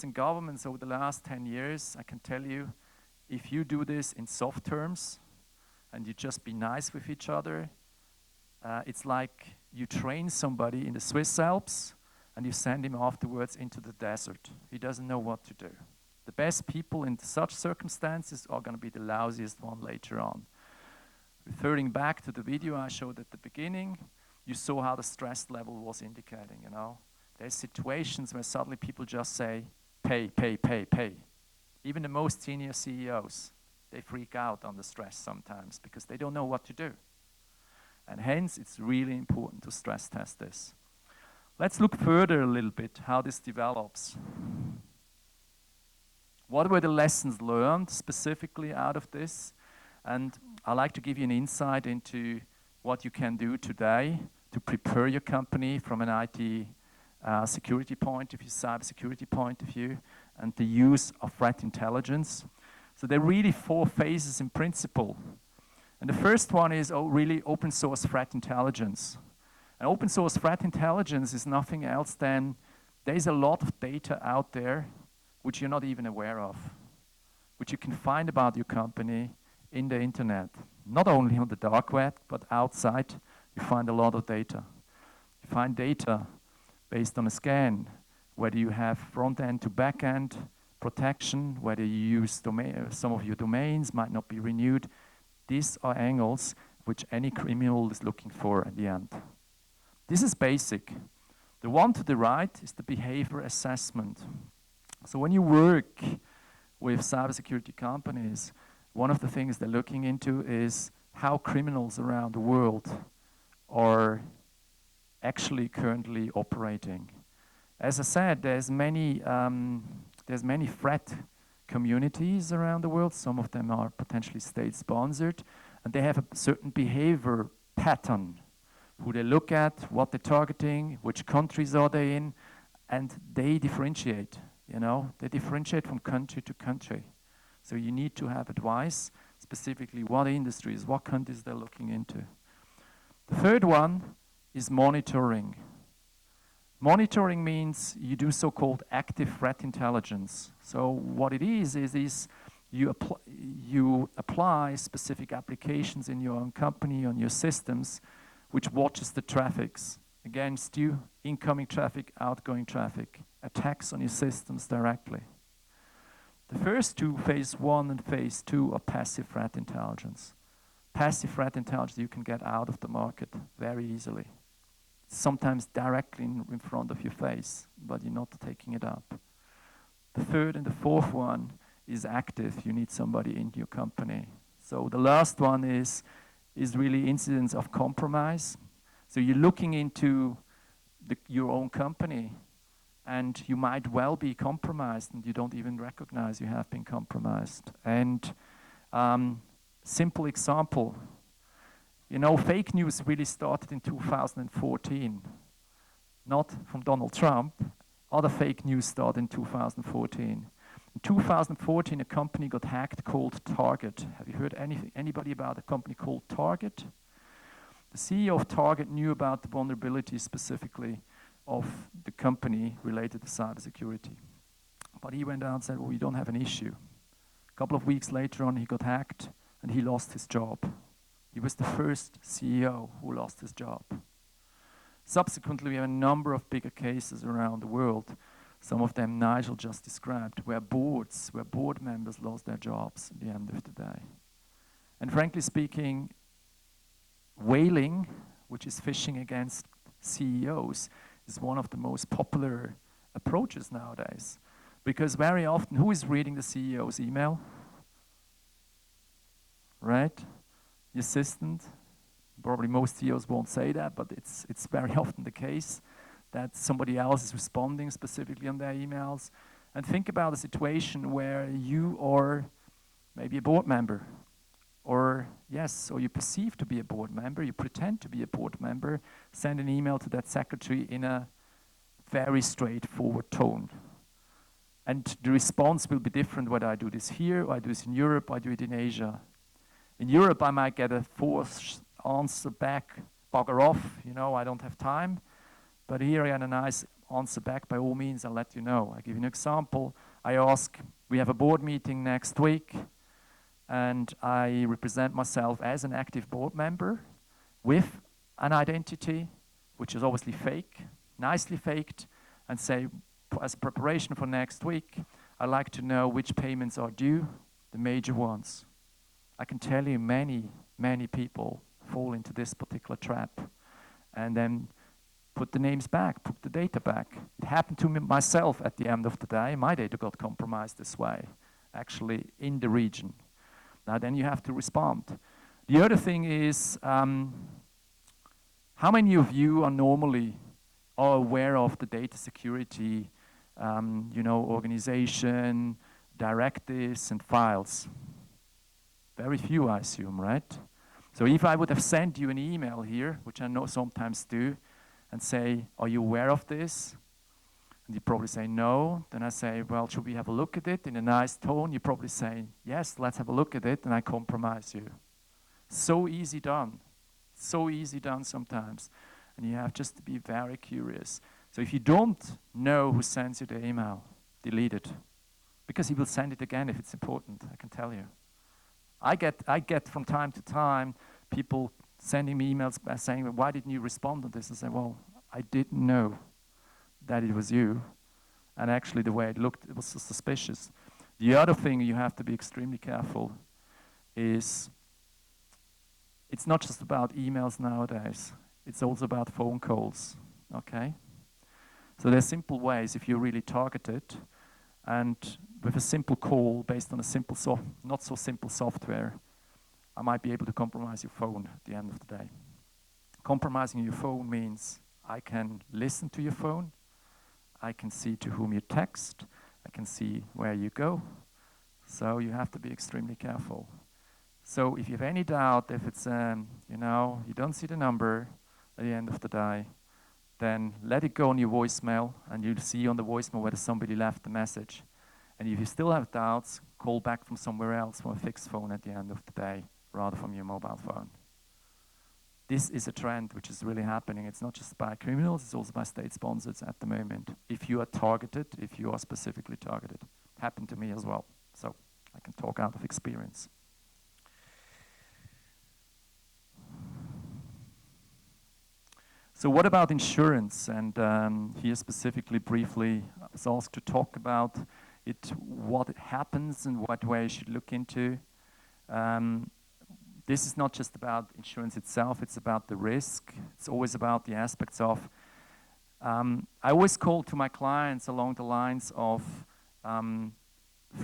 in governments over the last 10 years, I can tell you, if you do this in soft terms and you just be nice with each other, it's like you train somebody in the Swiss Alps and you send him afterwards into the desert. He doesn't know what to do. The best people in such circumstances are going to be the lousiest one later on. Referring back to the video I showed at the beginning, you saw how the stress level was indicating, you know. There's situations where suddenly people just say, pay, pay, pay, pay. Even the most senior CEOs, they freak out under stress sometimes because they don't know what to do. And hence, it's really important to stress test this. Let's look further a little bit how this develops. What were the lessons learned specifically out of this? And I'd like to give you an insight into what you can do today to prepare your company from an IT security point of view, cybersecurity point of view, and the use of threat intelligence. So there are really 4 phases in principle. And the first one is really open source threat intelligence. And open source threat intelligence is nothing else than there's a lot of data out there which you're not even aware of, which you can find about your company in the internet. Not only on the dark web, but outside, you find a lot of data. You find data based on a scan, whether you have front-end to back-end protection, whether you use some of your domains might not be renewed. These are angles which any criminal is looking for at the end. This is basic. The one to the right is the behavior assessment. So when you work with cybersecurity companies, one of the things they're looking into is how criminals around the world are actually currently operating. As I said, there's many threat communities around the world. Some of them are potentially state-sponsored, and they have a certain behavior pattern, who they look at, what they're targeting, which countries are they in, and they differentiate, you know. They differentiate from country to country. So you need to have advice, specifically what industries, what countries they're looking into. The third one is monitoring. Monitoring means you do so-called active threat intelligence. So what it is you apply specific applications in your own company, on your systems, which watches the traffics against you, incoming traffic, outgoing traffic, attacks on your systems directly. The first two, phase 1 and phase 2, are passive threat intelligence. Passive threat intelligence you can get out of the market very easily. Sometimes directly in front of your face, but you're not taking it up. The third and the fourth one is active. You need somebody in your company. So the last one is really incidents of compromise. So you're looking into your own company, and you might well be compromised, and you don't even recognize you have been compromised. And simple example, you know, fake news really started in 2014, not from Donald Trump. Other fake news started in 2014. In 2014, a company got hacked called Target. Have you heard anybody about a company called Target? The CEO of Target knew about the vulnerability specifically of the company related to cybersecurity. But he went out and said, well, we don't have an issue. A couple of weeks later on, he got hacked and he lost his job. He was the first CEO who lost his job. Subsequently, we have a number of bigger cases around the world. Some of them Nigel just described, where board members lost their jobs at the end of the day. And frankly speaking, whaling, which is phishing against CEOs, is one of the most popular approaches nowadays. Because very often, who is reading the CEO's email? Right? The assistant. Probably most CEOs won't say that, but it's very often the case that somebody else is responding specifically on their emails. And think about a situation where you are maybe a board member, or you perceive to be a board member, you pretend to be a board member, send an email to that secretary in a very straightforward tone. And the response will be different whether I do this here, or I do this in Europe, or I do it in Asia. In Europe, I might get a forced answer back, bugger off, you know, I don't have time. But here I got a nice answer back, by all means, I'll let you know. I give you an example. I ask, we have a board meeting next week, and I represent myself as an active board member with an identity, which is obviously fake, nicely faked, and say, as preparation for next week, I'd like to know which payments are due, the major ones. I can tell you many people fall into this particular trap, and then put the names back, put the data back. It happened to me myself at the end of the day. My data got compromised this way, actually in the region. Now then you have to respond. The other thing is, how many of you are normally aware of the data security organization, directives and files? Very few, I assume, right? So if I would have sent you an email here, which I know sometimes do, and say, are you aware of this? And you probably say no. Then I say, well, should we have a look at it in a nice tone? You probably say, yes, let's have a look at it, and I compromise you. So easy done. So easy done sometimes. And you have just to be very curious. So if you don't know who sends you the email, delete it. Because he will send it again if it's important, I can tell you. I get from time to time people sending me emails saying, why didn't you respond to this? I say, well, I didn't know that it was you. And actually the way it looked, it was so suspicious. The other thing you have to be extremely careful is it's not just about emails nowadays. It's also about phone calls, okay? So there's simple ways if you're really targeted, and with a simple call based on a simple, not so simple software, I might be able to compromise your phone at the end of the day. Compromising your phone means I can listen to your phone, I can see to whom you text, I can see where you go. So you have to be extremely careful. So if you have any doubt, if it's, you don't see the number at the end of the day, then let it go on your voicemail, and you'll see on the voicemail whether somebody left the message. And if you still have doubts, call back from somewhere else, from a fixed phone at the end of the day, rather from your mobile phone. This is a trend which is really happening. It's not just by criminals, it's also by state sponsors at the moment. If you are targeted, if you are specifically targeted. It happened to me as well, so I can talk out of experience. So what about insurance? And here specifically, briefly, I was asked to talk about it, what it happens and what way you should look into. This is not just about insurance itself, it's about the risk. It's always about the aspects of, I always call to my clients along the lines of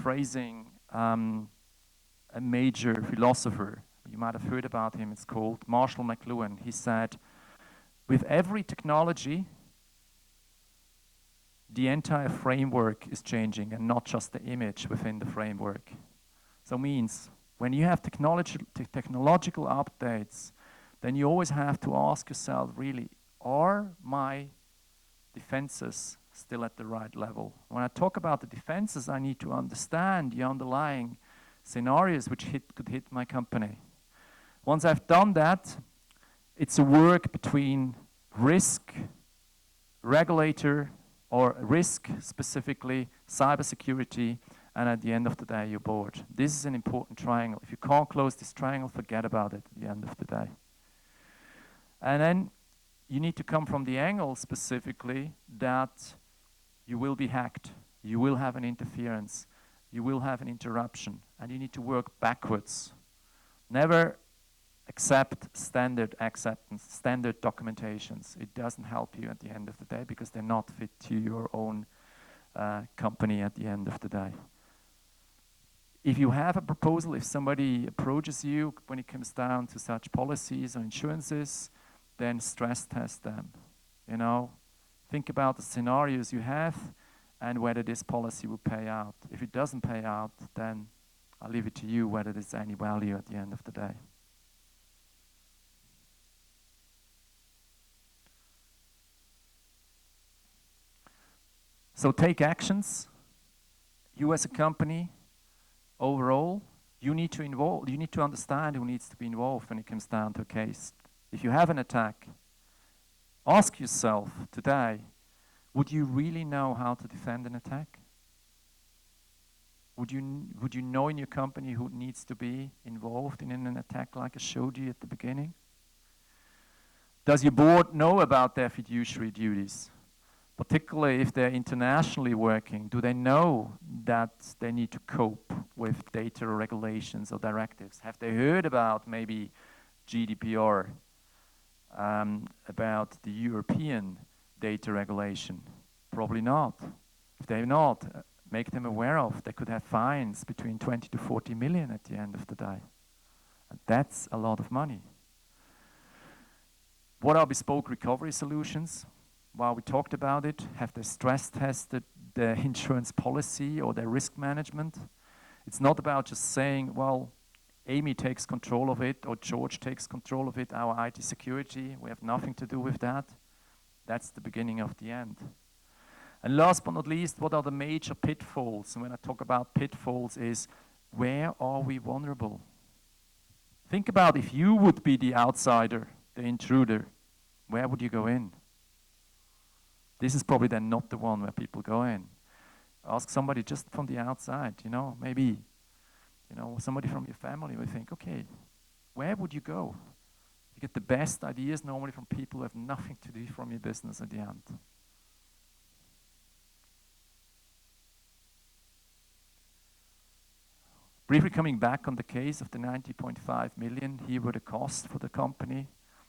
phrasing a major philosopher. You might have heard about him, it's called Marshall McLuhan. He said, with every technology, the entire framework is changing and not just the image within the framework. So means, when you have technological updates, then you always have to ask yourself, really, are my defenses still at the right level? When I talk about the defenses, I need to understand the underlying scenarios which could hit my company. Once I've done that, it's a work between risk, regulator, or risk specifically, cybersecurity, and at the end of the day, your board. This is an important triangle. If you can't close this triangle, forget about it at the end of the day. And then you need to come from the angle specifically that you will be hacked, you will have an interference, you will have an interruption, and you need to work backwards. Never accept standard acceptance, standard documentations. It doesn't help you at the end of the day because they're not fit to your own company at the end of the day. If you have a proposal, if somebody approaches you when it comes down to such policies or insurances, then stress test them. Think about the scenarios you have and whether this policy will pay out. If it doesn't pay out, then I'll leave it to you whether there's any value at the end of the day. So take actions. You as a company, overall, you need to understand who needs to be involved when it comes down to a case. If you have an attack, ask yourself today, would you really know how to defend an attack? Would you know in your company who needs to be involved in an attack like I showed you at the beginning? Does your board know about their fiduciary duties? Particularly if they're internationally working, do they know that they need to cope with data regulations or directives? Have they heard about maybe GDPR, about the European data regulation? Probably not. If they're not, make them aware of. They could have fines between 20 to 40 million at the end of the day. And that's a lot of money. What are bespoke recovery solutions? Well, we talked about it. Have they stress tested their insurance policy or their risk management? It's not about just saying, well, Amy takes control of it or George takes control of it, our IT security. We have nothing to do with that. That's the beginning of the end. And last but not least, what are the major pitfalls? And when I talk about pitfalls is, where are we vulnerable? Think about if you would be the outsider, the intruder, where would you go in? This is probably then not the one where people go in. Ask somebody just from the outside, maybe, somebody from your family will think, okay, where would you go? You get the best ideas normally from people who have nothing to do from your business at the end. Briefly coming back on the case of the 90.5 million, here were the costs for the company.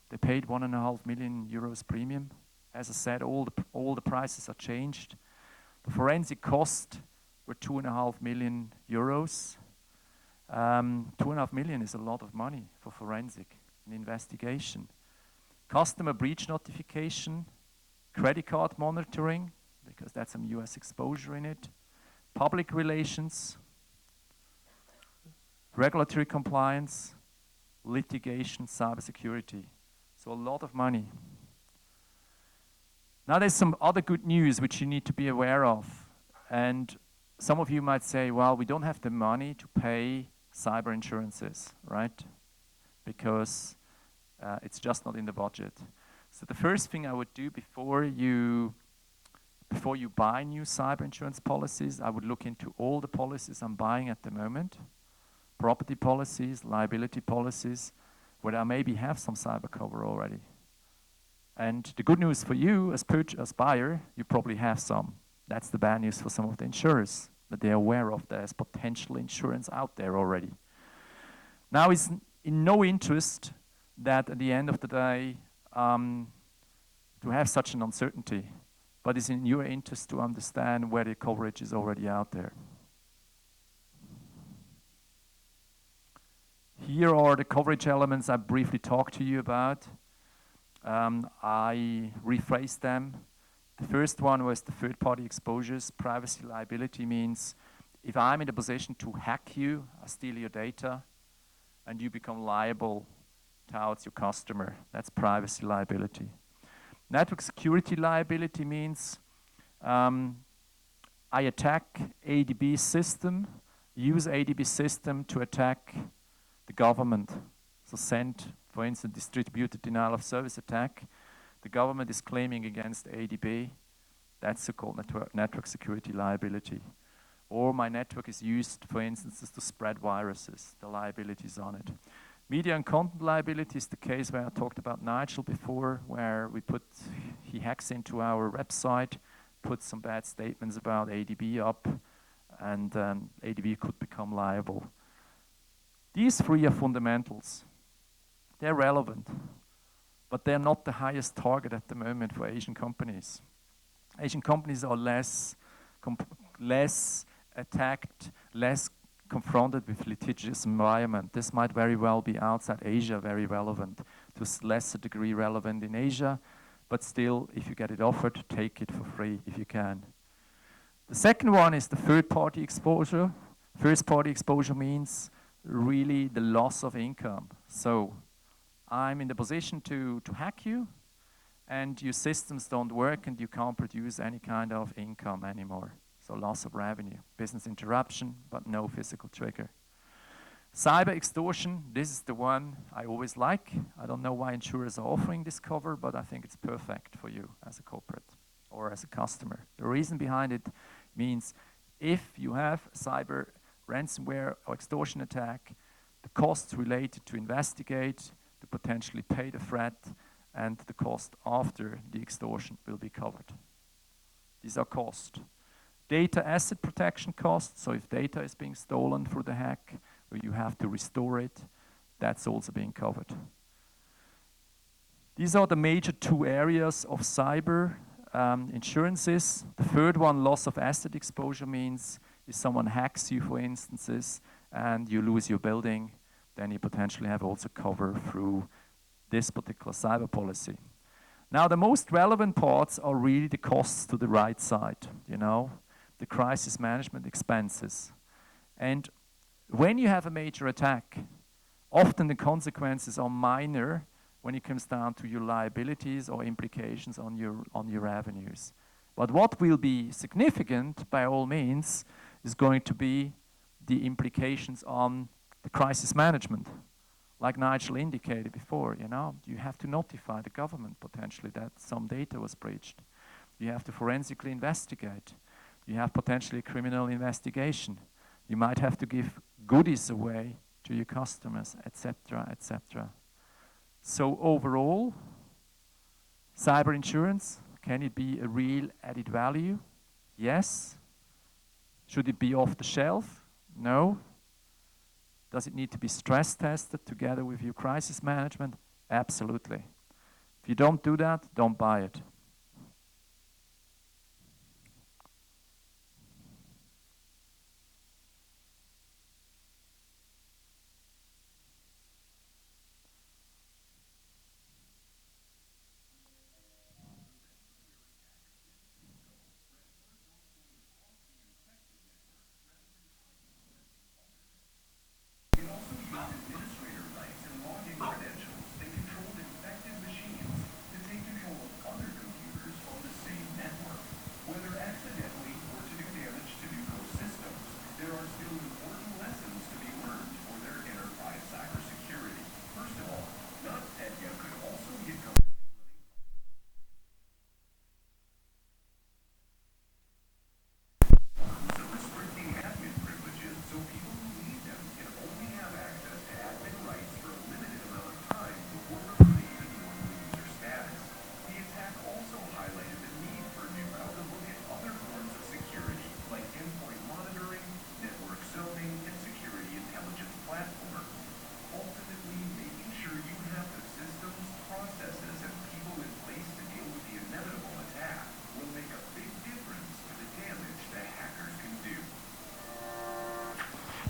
They paid 1.5 million euros premium. As I said, all the prices are changed. The forensic cost were 2.5 million euros. 2.5 million is a lot of money for forensic and investigation. Customer breach notification, credit card monitoring, because that's some US exposure in it, public relations, regulatory compliance, litigation, cybersecurity. So a lot of money. Now there's some other good news which you need to be aware of. And some of you might say, well, we don't have the money to pay cyber insurances, right? Because it's just not in the budget. So the first thing I would do before you buy new cyber insurance policies, I would look into all the policies I'm buying at the moment. Property policies, liability policies, where I maybe have some cyber cover already. And the good news for you as buyer, you probably have some. That's the bad news for some of the insurers, that they're aware of there's potential insurance out there already. Now it's in no interest that at the end of the day to have such an uncertainty, but it's in your interest to understand where the coverage is already out there. Here are the coverage elements I briefly talked to you about. I rephrased them. The first one was the third-party exposures. Privacy liability means if I'm in a position to hack you, I steal your data, and you become liable towards your customer. That's privacy liability. Network security liability means I attack ADB system, use ADB system to attack the government. So send, for instance, distributed denial of service attack. The government is claiming against ADB. That's so-called network security liability. Or my network is used, for instance, to spread viruses. The liability is on it. Media and content liability is the case where I talked about Nigel before, where he hacks into our website, puts some bad statements about ADB up, and ADB could become liable. These three are fundamentals. They're relevant, but they're not the highest target at the moment for Asian companies. Asian companies are less attacked, less confronted with litigious environment. This might very well be outside Asia very relevant, to a lesser degree relevant in Asia, but still, if you get it offered, take it for free if you can. The second one is the third-party exposure. First-party exposure means really the loss of income. So I'm in the position to hack you, and your systems don't work and you can't produce any kind of income anymore. So loss of revenue, business interruption, but no physical trigger. Cyber extortion, this is the one I always like. I don't know why insurers are offering this cover, but I think it's perfect for you as a corporate. or as a customer. The reason behind it means if you have cyber ransomware or extortion attack, the costs related to investigate, to potentially pay the threat, and the cost after the extortion will be covered. These are costs. Data asset protection costs, so if data is being stolen through the hack, or you have to restore it, that's also being covered. These are the major two areas of cyber insurances. The third one, loss of asset exposure, means if someone hacks you, for instances, and you lose your building, then you potentially have also cover through this particular cyber policy. Now, the most relevant parts are really the costs to the right side, you know, the crisis management expenses. And when you have a major attack, often the consequences are minor when it comes down to your liabilities or implications on your revenues. But what will be significant, by all means, is going to be the implications on the crisis management. Like Nigel indicated before, you know, you have to notify the government potentially that some data was breached. You have to forensically investigate. You have potentially a criminal investigation. You might have to give goodies away to your customers, etc., etc. So overall, cyber insurance, can it be a real added value? Yes. Should it be off the shelf? No. Does it need to be stress tested together with your crisis management? Absolutely. If you don't do that, don't buy it.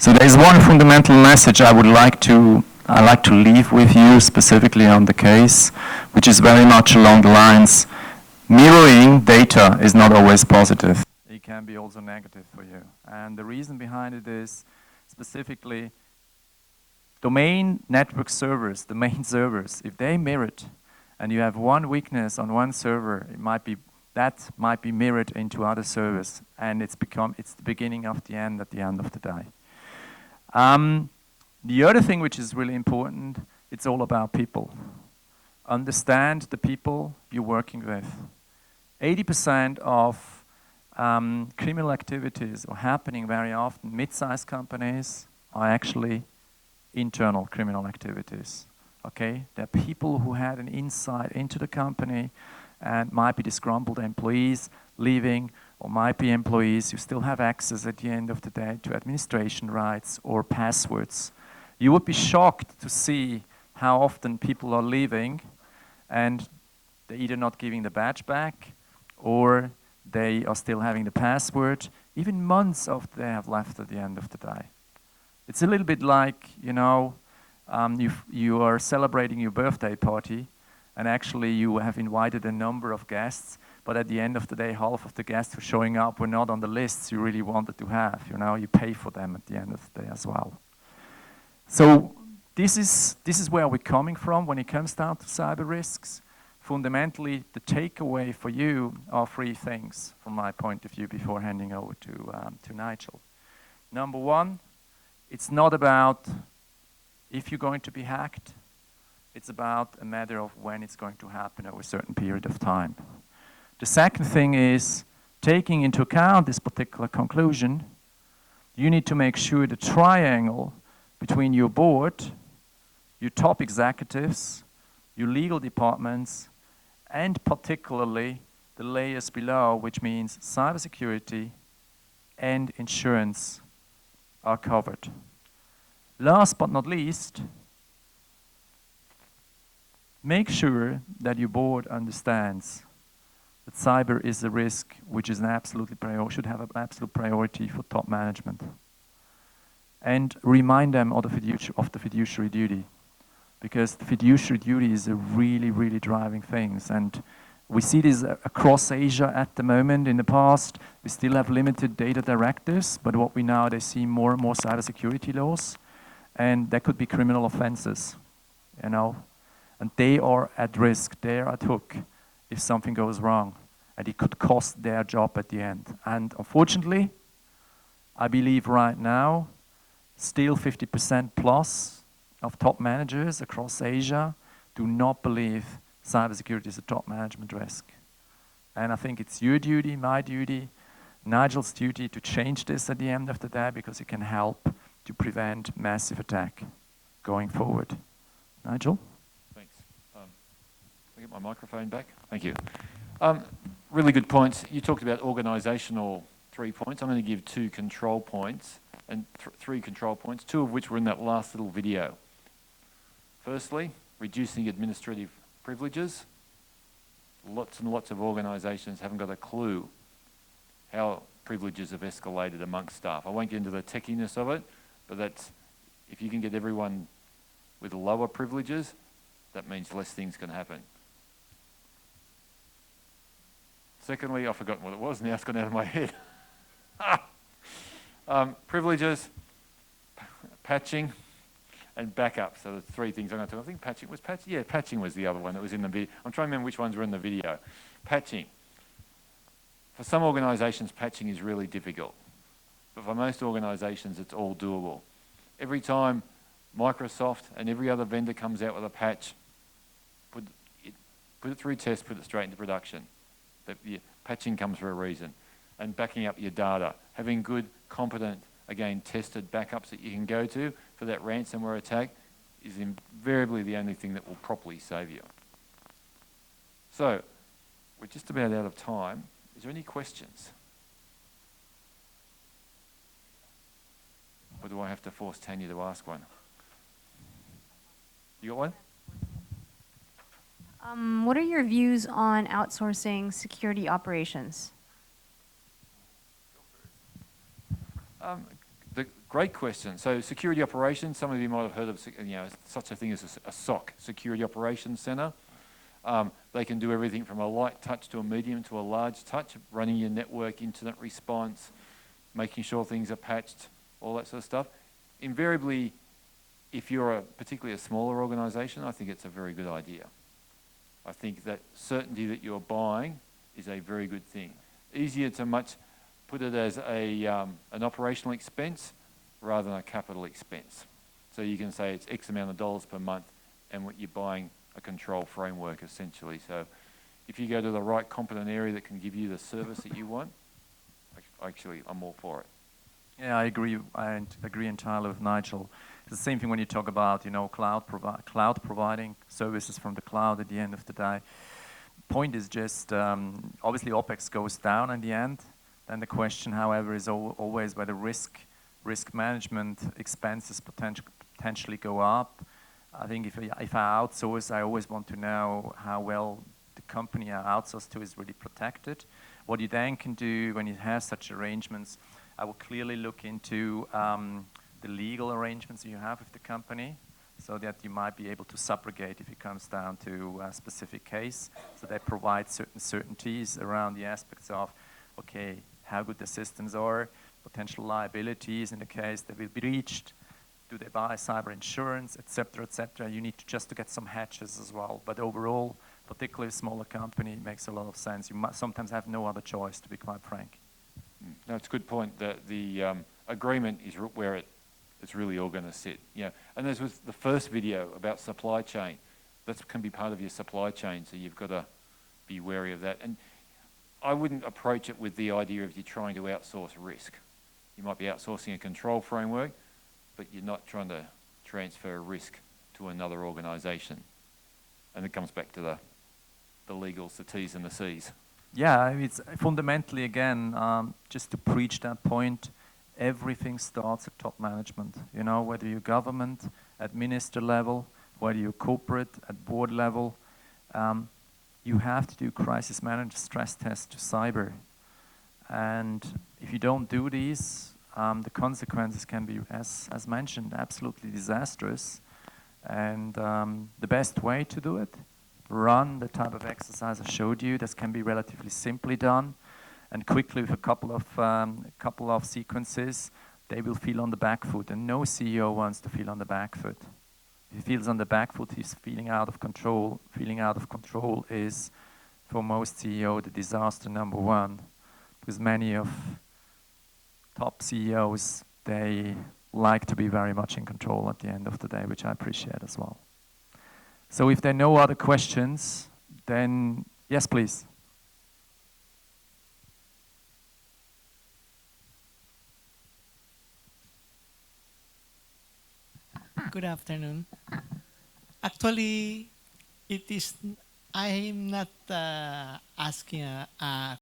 So there is one fundamental message I like to leave with you specifically on the case, which is very much along the lines, mirroring data is not always positive. It can be also negative for you. And the reason behind it is specifically domain network servers, the main servers, if they mirror it and you have one weakness on one server, that might be mirrored into other servers, and it's the beginning of the end at the end of the day. The other thing which is really important, it's all about people. Understand the people you're working with. 80% of criminal activities are happening very often. Mid-sized companies are actually internal criminal activities. Okay, they're people who had an insight into the company and might be disgruntled employees leaving, or might be employees who still have access at the end of the day to administration rights or passwords. You would be shocked to see how often people are leaving and they're either not giving the badge back or they are still having the password, even months after they have left at the end of the day. It's a little bit like, you know, you are celebrating your birthday party and actually you have invited a number of guests, but at the end of the day, half of the guests who are showing up were not on the lists you really wanted to have. You know, you pay for them at the end of the day as well. So this is where we're coming from when it comes down to cyber risks. Fundamentally, the takeaway for you are three things from my point of view before handing over to Nigel. Number one, it's not about if you're going to be hacked, it's about a matter of when it's going to happen over a certain period of time. The second thing is, taking into account this particular conclusion, you need to make sure the triangle between your board, your top executives, your legal departments, and particularly the layers below, which means cybersecurity and insurance, are covered. Last but not least, make sure that your board understands that cyber is a risk which is should have an absolute priority for top management. And remind them of the fiduciary duty, because the fiduciary duty is a really, really driving things. And we see this across Asia at the moment. In the past, we still have limited data directives, but what we now, they see more and more cybersecurity laws, and there could be criminal offenses, you know, and they are at risk, they are at hook if something goes wrong, and it could cost their job at the end. And unfortunately, I believe right now, still 50% plus of top managers across Asia do not believe cybersecurity is a top management risk. And I think it's your duty, my duty, Nigel's duty to change this at the end of the day, because it can help to prevent massive attack going forward. Nigel? Thanks. Can I get my microphone back? Thank you. Really good points. You talked about organisational 3 points. I'm going to give 2 control points and 3 control points, 2 of which were in that last little video. Firstly, reducing administrative privileges. Lots and lots of organisations haven't got a clue how privileges have escalated amongst staff. I won't get into the techiness of it, but that's, if you can get everyone with lower privileges, that means less things can happen. Secondly, I've forgotten what it was, now it's gone out of my head. Privileges, patching, and backup. So there's 3 things I'm going to talk. I think patching was patching. Yeah, patching was the other one that was in the video. I'm trying to remember which ones were in the video. Patching. For some organisations, patching is really difficult. But for most organisations, it's all doable. Every time Microsoft and every other vendor comes out with a patch, put it through test, put it straight into production. Patching comes for a reason. And backing up your data. Having good, competent, again, tested backups that you can go to for that ransomware attack is invariably the only thing that will properly save you. So, we're just about out of time. Is there any questions? Or do I have to force Tanya to ask one? You got one? What are your views on outsourcing security operations? Great question. So security operations, some of you might have heard of such a thing as a SOC, Security Operations Center. They can do everything from a light touch to a medium to a large touch, running your network, incident response, making sure things are patched, all that sort of stuff. Invariably, if you're particularly a smaller organisation, I think it's a very good idea. I think that certainty that you're buying is a very good thing. Easier to put it as an operational expense rather than a capital expense. So you can say it's X amount of dollars per month and what you're buying a control framework essentially. So if you go to the right competent area that can give you the service that you want, actually I'm all for it. Yeah, I agree entirely with Nigel. It's the same thing when you talk about, cloud providing services from the cloud at the end of the day. Point is just, obviously OPEX goes down in the end. Then the question, however, is always whether risk management expenses potentially go up. I think if I outsource, I always want to know how well the company I outsource to is really protected. What you then can do when you have such arrangements, I will clearly look into the legal arrangements you have with the company, so that you might be able to subrogate if it comes down to a specific case. So they provide certain certainties around the aspects of, okay, how good the systems are, potential liabilities in the case they will be breached, do they buy cyber insurance, etc., etc. You need to get some hedges as well. But overall, particularly a smaller company, it makes a lot of sense. You sometimes have no other choice, to be quite frank. No, it's a good point. The agreement is where it's really all going to sit. Yeah, and as with the first video about supply chain, that can be part of your supply chain, so you've got to be wary of that. And I wouldn't approach it with the idea of you're trying to outsource risk. You might be outsourcing a control framework, but you're not trying to transfer risk to another organisation. And it comes back to the legals, the T's and the C's. Yeah, it's fundamentally, again, just to preach that point, everything starts at top management. You know, whether you're government, at minister level, whether you're corporate, at board level, you have to do crisis management stress tests to cyber. And if you don't do these, the consequences can be, as mentioned, absolutely disastrous. And the best way to do it, run the type of exercise I showed you. This can be relatively simply done, and quickly with a couple of sequences, they will feel on the back foot. And no CEO wants to feel on the back foot. If he feels on the back foot, he's feeling out of control. Feeling out of control is, for most CEO, the disaster number one, because many of top CEOs, they like to be very much in control at the end of the day, which I appreciate as well. So if there are no other questions, then yes, please. Good afternoon. Actually, I'm not asking a